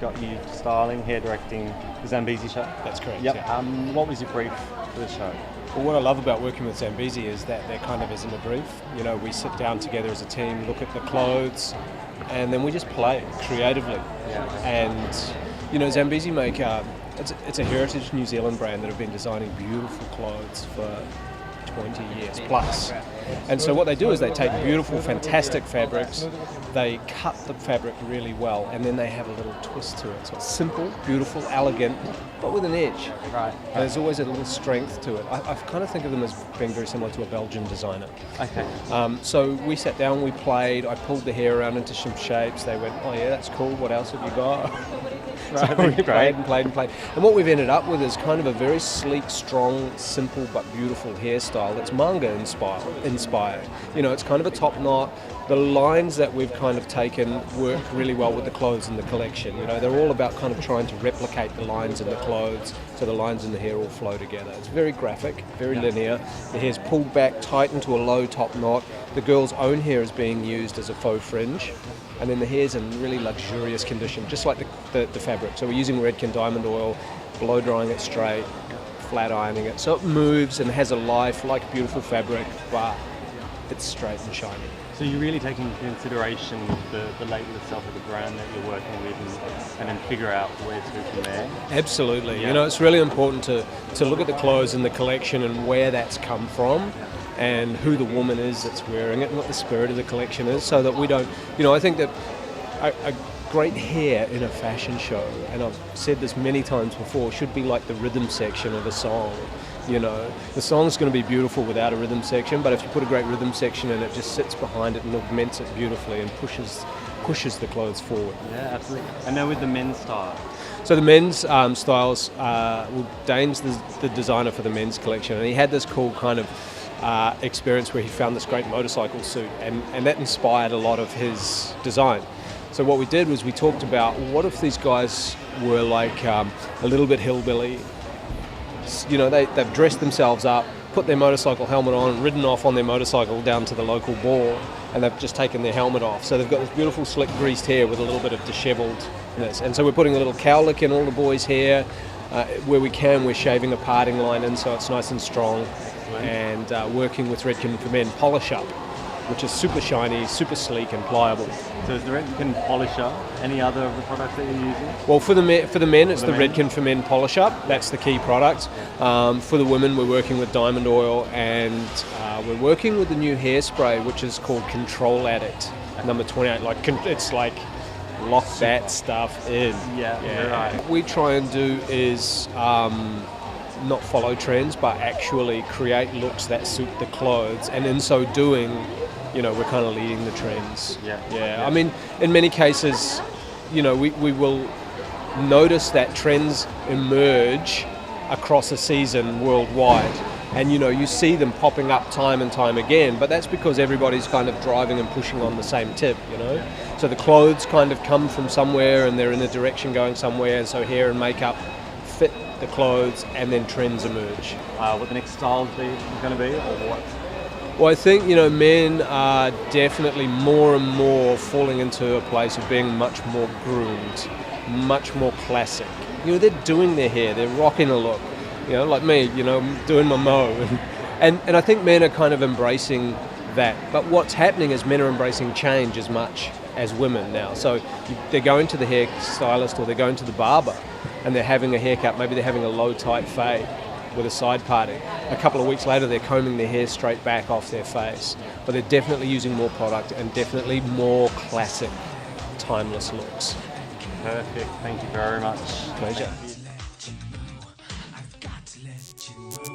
got you styling, hair directing the Zambesi show. That's correct. Yep. Yeah. What was your brief for the show? Well, what I love about working with Zambesi is that there kind of isn't a brief. You know, we sit down together as a team, look at the clothes, and then we just play creatively. Yeah. And, you know, Zambesi make, it's a heritage New Zealand brand that have been designing beautiful clothes for 20 years plus. And so what they do is they take beautiful, fantastic fabrics, they cut the fabric really well, and then they have a little twist to it. So it's simple, beautiful, elegant, but with an edge. Right. And there's always a little strength to it. I kind of think of them as being very similar to a Belgian designer. Okay. So we sat down, we played, I pulled the hair around into some shapes. They went, oh yeah, that's cool, what else have you got? So we played and played and played. And what we've ended up with is kind of a very sleek, strong, simple but beautiful hairstyle that's manga inspired. You know, it's kind of a top knot. The lines that we've kind of taken work really well with the clothes in the collection. You know, they're all about kind of trying to replicate the lines in the clothes so the lines in the hair all flow together. It's very graphic, very linear. The hair's pulled back tight into a low top knot. The girl's own hair is being used as a faux fringe. And then the hair's in really luxurious condition, just like the fabric. So we're using Redken diamond oil, blow drying it straight, flat ironing it. So it moves and has a life like beautiful fabric, but it's straight and shiny. So you're really taking into consideration the label itself of the brand that you're working with and then figure out where to go from there? Absolutely. Yeah. You know, it's really important to look at the clothes in the collection and where that's come from and who the woman is that's wearing it and what the spirit of the collection is, so that we don't, you know, I think that a great hair in a fashion show, and I've said this many times before, should be like the rhythm section of a song. You know, the song's going to be beautiful without a rhythm section, but if you put a great rhythm section in, it just sits behind it and augments it beautifully and pushes the clothes forward. Yeah, absolutely. And now with the men's style. So the men's styles, well, Dane's the designer for the men's collection, and he had this cool kind of experience where he found this great motorcycle suit, and that inspired a lot of his design. So what we did was we talked about, what if these guys were like a little bit hillbilly. You know, they've dressed themselves up, put their motorcycle helmet on, and ridden off on their motorcycle down to the local ball, and they've just taken their helmet off. So they've got this beautiful slick greased hair with a little bit of disheveledness. And so we're putting a little cowlick in all the boys' hair. Where we can, we're shaving a parting line in so it's nice and strong. And working with Redken for Men Polish Up, which is super shiny, super sleek and pliable. So is the Redken Polisher any other of the products that you're using? Well, for the men, it's the Redken for Men Polish Up. That's the key product. For the women, we're working with diamond oil, and we're working with the new hairspray, which is called Control Addict, number 28. It's like lock that stuff in. Yeah. Right. What we try and do is not follow trends, but actually create looks that suit the clothes, and in so doing, you know, we're kind of leading the trends. Yeah. I mean, in many cases, you know, we will notice that trends emerge across a season worldwide, and you know, you see them popping up time and time again, but that's because everybody's kind of driving and pushing on the same tip, you know. So the clothes kind of come from somewhere and they're in a direction going somewhere, and so hair and makeup fit the clothes, and then trends emerge. What the next styles going to be, or what? Well, I think, you know, men are definitely more and more falling into a place of being much more groomed, much more classic. You know, they're doing their hair, they're rocking a look, you know, like me, you know, doing my mo. And I think men are kind of embracing that. But what's happening is men are embracing change as much as women now. So they're going to the hair stylist or they're going to the barber and they're having a haircut, maybe they're having a low tight fade with a side parting. A couple of weeks later, they're combing their hair straight back off their face. But they're definitely using more product and definitely more classic, timeless looks. Perfect. Thank you very much. Pleasure. I've got to let you know.